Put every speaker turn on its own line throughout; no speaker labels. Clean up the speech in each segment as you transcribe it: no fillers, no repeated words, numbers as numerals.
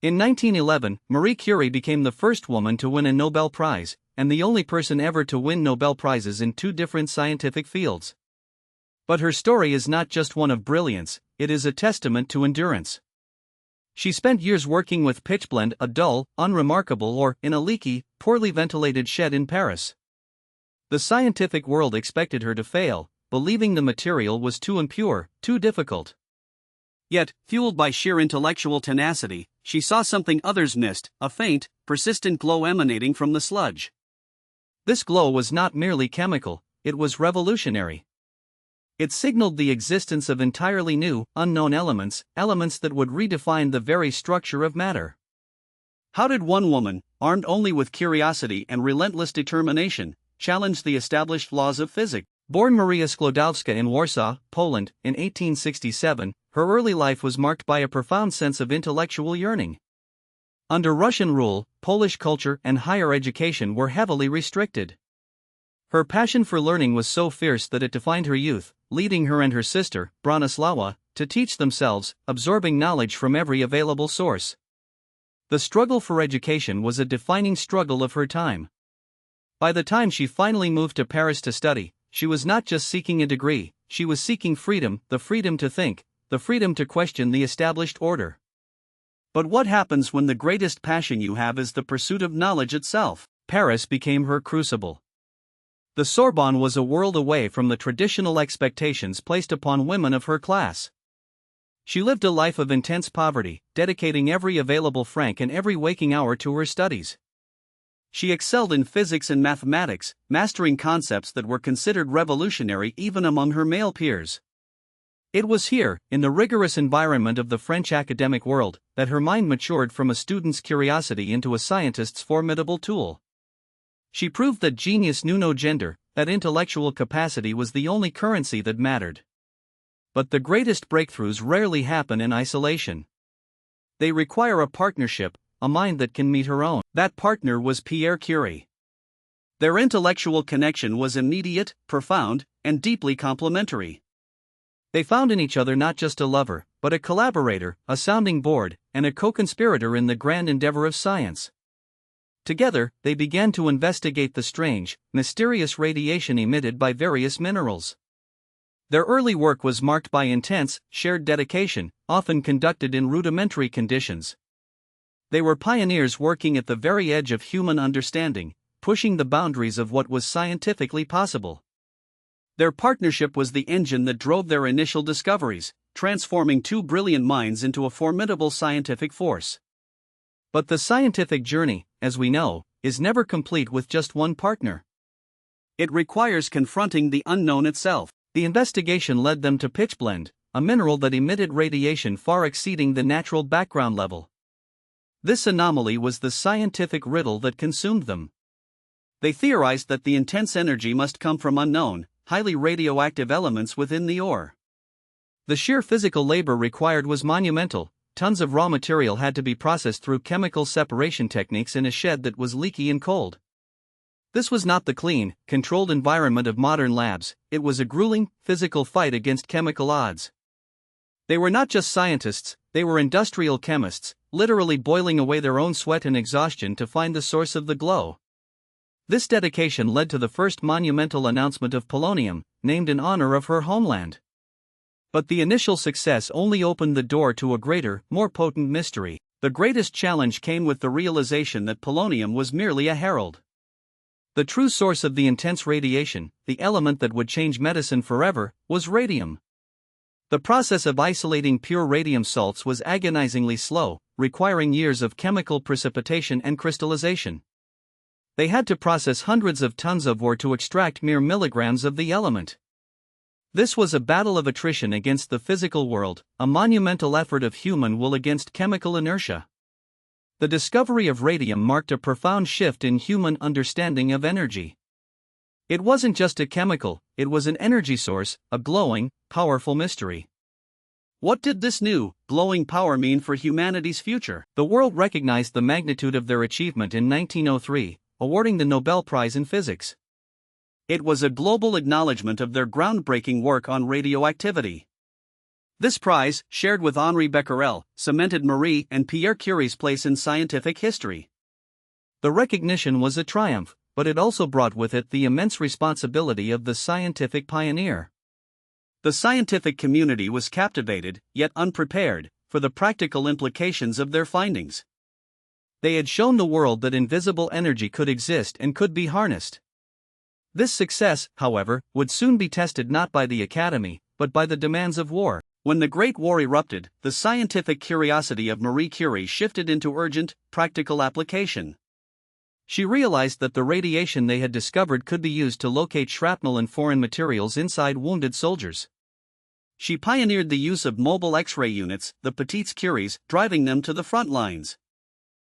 In 1911, Marie Curie became the first woman to win a Nobel Prize, and the only person ever to win Nobel Prizes in two different scientific fields. But her story is not just one of brilliance, it is a testament to endurance. She spent years working with pitchblende, a dull, unremarkable ore, in a leaky, poorly ventilated shed in Paris. The scientific world expected her to fail, believing the material was too impure, too difficult. Yet, fueled by sheer intellectual tenacity, she saw something others missed, a faint, persistent glow emanating from the sludge. This glow was not merely chemical, it was revolutionary. It signaled the existence of entirely new, unknown elements that would redefine the very structure of matter. How did one woman, armed only with curiosity and relentless determination, challenge the established laws of physics? Born Maria Skłodowská in Warsaw, Poland, in 1867, her early life was marked by a profound sense of intellectual yearning. Under Russian rule, Polish culture and higher education were heavily restricted. Her passion for learning was so fierce that it defined her youth, leading her and her sister, Bronislawa, to teach themselves, absorbing knowledge from every available source. The struggle for education was a defining struggle of her time. By the time she finally moved to Paris to study, she was not just seeking a degree, she was seeking freedom, the freedom to think, the freedom to question the established order. But what happens when the greatest passion you have is the pursuit of knowledge itself? Paris became her crucible. The Sorbonne was a world away from the traditional expectations placed upon women of her class. She lived a life of intense poverty, dedicating every available franc and every waking hour to her studies. She excelled in physics and mathematics, mastering concepts that were considered revolutionary even among her male peers. It was here, in the rigorous environment of the French academic world, that her mind matured from a student's curiosity into a scientist's formidable tool. She proved that genius knew no gender, that intellectual capacity was the only currency that mattered. But the greatest breakthroughs rarely happen in isolation. They require a partnership, a mind that can meet her own. That partner was Pierre Curie. Their intellectual connection was immediate, profound, and deeply complementary. They found in each other not just a lover, but a collaborator, a sounding board, and a co-conspirator in the grand endeavor of science. Together, they began to investigate the strange, mysterious radiation emitted by various minerals. Their early work was marked by intense, shared dedication, often conducted in rudimentary conditions. They were pioneers working at the very edge of human understanding, pushing the boundaries of what was scientifically possible. Their partnership was the engine that drove their initial discoveries, transforming two brilliant minds into a formidable scientific force. But the scientific journey, as we know, is never complete with just one partner. It requires confronting the unknown itself. The investigation led them to pitchblende, a mineral that emitted radiation far exceeding the natural background level. This anomaly was the scientific riddle that consumed them. They theorized that the intense energy must come from unknown, highly radioactive elements within the ore. The sheer physical labor required was monumental. Tons of raw material had to be processed through chemical separation techniques in a shed that was leaky and cold. This was not the clean, controlled environment of modern labs, it was a grueling, physical fight against chemical odds. They were not just scientists, they were industrial chemists, literally boiling away their own sweat and exhaustion to find the source of the glow. This dedication led to the first monumental announcement of polonium, named in honor of her homeland. But the initial success only opened the door to a greater, more potent mystery. The greatest challenge came with the realization that polonium was merely a herald. The true source of the intense radiation, the element that would change medicine forever, was radium. The process of isolating pure radium salts was agonizingly slow, requiring years of chemical precipitation and crystallization. They had to process hundreds of tons of ore to extract mere milligrams of the element. This was a battle of attrition against the physical world, a monumental effort of human will against chemical inertia. The discovery of radium marked a profound shift in human understanding of energy. It wasn't just a chemical, it was an energy source, a glowing, powerful mystery. What did this new, glowing power mean for humanity's future? The world recognized the magnitude of their achievement in 1903, awarding the Nobel Prize in Physics. It was a global acknowledgement of their groundbreaking work on radioactivity.
This prize, shared with Henri Becquerel, cemented Marie and Pierre Curie's place in scientific history.
The recognition was a triumph, but it also brought with it the immense responsibility of the scientific pioneer.
The scientific community was captivated, yet unprepared, for the practical implications of their findings.
They had shown the world that invisible energy could exist and could be harnessed. This success, however, would soon be tested not by the Academy, but by the demands of war.
When the Great War erupted, the scientific curiosity of Marie Curie shifted into urgent, practical application.
She realized that the radiation they had discovered could be used to locate shrapnel and foreign materials inside wounded soldiers.
She pioneered the use of mobile X-ray units, the petites curies, driving them to the front lines.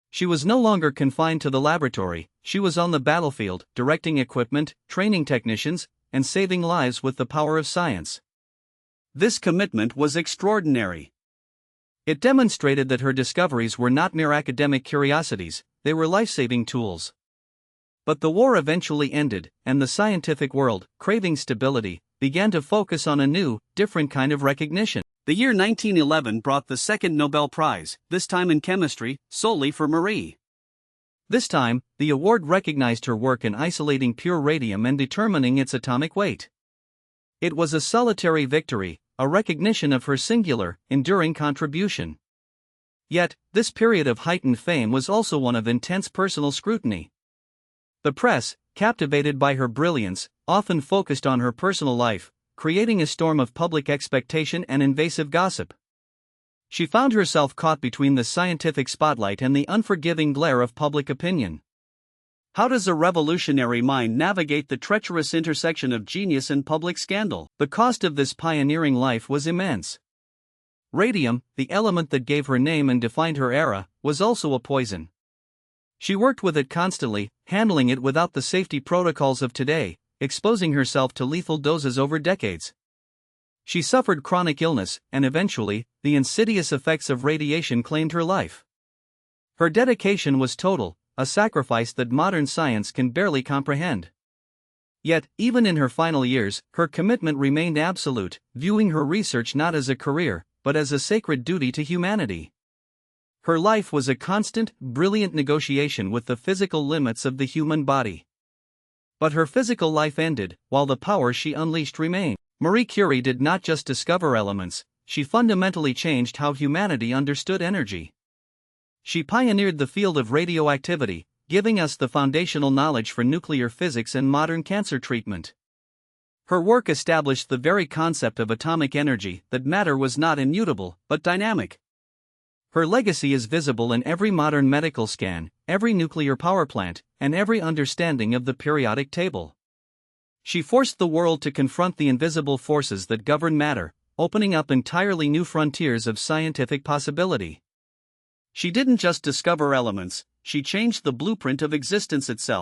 She was no longer confined to the laboratory, she was on the battlefield, directing equipment, training technicians, and saving lives with the power of science.
This commitment was extraordinary.
It demonstrated that her discoveries were not mere academic curiosities, they were life-saving tools. But the war eventually ended, and the scientific world, craving stability, began to focus on a new, different kind of recognition.
The year 1911 brought the second Nobel Prize, this time in chemistry, solely for Marie.
This time, the award recognized her work in isolating pure radium and determining its atomic weight. It was a solitary victory, a recognition of her singular, enduring contribution. Yet, this period of heightened fame was also one of intense personal scrutiny. The press, captivated by her brilliance, often focused on her personal life, creating a storm of public expectation and invasive gossip. She found herself caught between the scientific spotlight and the unforgiving glare of public opinion.
How does a revolutionary mind navigate the treacherous intersection of genius and public scandal?
The cost of this pioneering life was immense. Radium, the element that gave her name and defined her era, was also a poison. She worked with it constantly, handling it without the safety protocols of today, exposing herself to lethal doses over decades. She suffered chronic illness, and eventually, the insidious effects of radiation claimed her life. Her dedication was total, a sacrifice that modern science can barely comprehend. Yet, even in her final years, her commitment remained absolute, viewing her research not as a career, but as a sacred duty to humanity. Her life was a constant, brilliant negotiation with the physical limits of the human body. But her physical life ended, while the power she unleashed remained. Marie Curie did not just discover elements, she fundamentally changed how humanity understood energy. She pioneered the field of radioactivity, giving us the foundational knowledge for nuclear physics and modern cancer treatment. Her work established the very concept of atomic energy, that matter was not immutable, but dynamic. Her legacy is visible in every modern medical scan, every nuclear power plant, and every understanding of the periodic table. She forced the world to confront the invisible forces that govern matter, opening up entirely new frontiers of scientific possibility.
She didn't just discover elements, she changed the blueprint of existence itself.